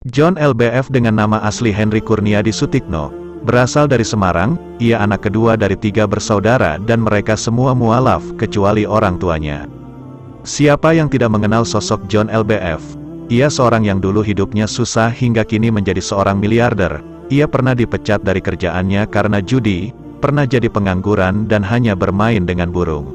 John LBF dengan nama asli Henry Kurniadi Sutikno, berasal dari Semarang. Ia anak kedua dari 3 bersaudara dan mereka semua mualaf kecuali orang tuanya. Siapa yang tidak mengenal sosok John LBF? Ia seorang yang dulu hidupnya susah hingga kini menjadi seorang miliarder. Ia pernah dipecat dari kerjaannya karena judi, pernah jadi pengangguran dan hanya bermain dengan burung.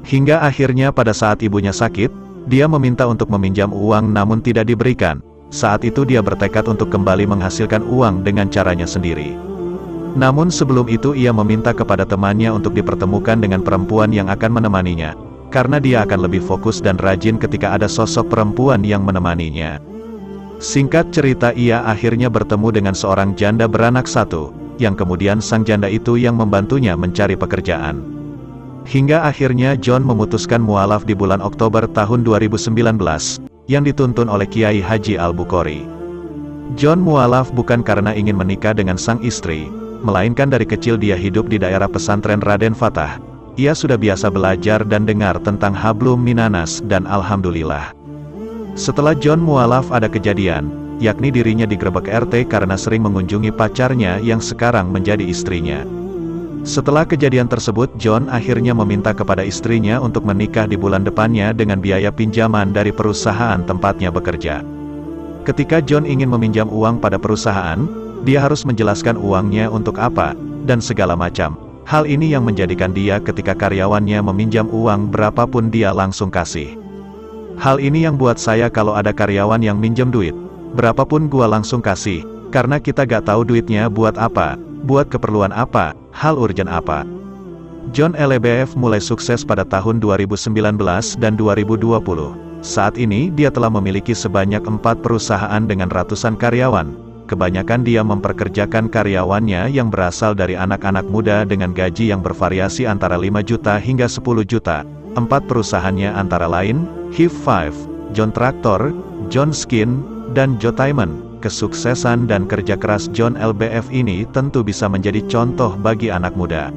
Hingga akhirnya pada saat ibunya sakit, dia meminta untuk meminjam uang namun tidak diberikan. Saat itu dia bertekad untuk kembali menghasilkan uang dengan caranya sendiri. Namun sebelum itu ia meminta kepada temannya untuk dipertemukan dengan perempuan yang akan menemaninya, karena dia akan lebih fokus dan rajin ketika ada sosok perempuan yang menemaninya. Singkat cerita, ia akhirnya bertemu dengan seorang janda beranak 1, yang kemudian sang janda itu yang membantunya mencari pekerjaan. Hingga akhirnya John memutuskan mualaf di bulan Oktober tahun 2019, yang dituntun oleh Kiai Haji Al-Bukhari. John mualaf bukan karena ingin menikah dengan sang istri, melainkan dari kecil dia hidup di daerah pesantren Raden Fatah. Ia sudah biasa belajar dan dengar tentang hablum minanas dan alhamdulillah. Setelah John mualaf ada kejadian, yakni dirinya digerebek RT karena sering mengunjungi pacarnya yang sekarang menjadi istrinya. Setelah kejadian tersebut, John akhirnya meminta kepada istrinya untuk menikah di bulan depannya dengan biaya pinjaman dari perusahaan tempatnya bekerja. Ketika John ingin meminjam uang pada perusahaan, dia harus menjelaskan uangnya untuk apa, dan segala macam. Hal ini yang menjadikan dia ketika karyawannya meminjam uang berapapun dia langsung kasih. Hal ini yang buat saya kalau ada karyawan yang minjem duit, berapapun gua langsung kasih, karena kita gak tahu duitnya buat apa. Buat keperluan apa, hal urgen apa. John LBF mulai sukses pada tahun 2019 dan 2020. Saat ini dia telah memiliki sebanyak 4 perusahaan dengan ratusan karyawan. Kebanyakan dia memperkerjakan karyawannya yang berasal dari anak-anak muda dengan gaji yang bervariasi antara 5 juta hingga 10 juta. 4 perusahaannya antara lain, Hive 5, John Traktor, John Skin, dan Jotainment. Kesuksesan dan kerja keras John LBF ini tentu bisa menjadi contoh bagi anak muda.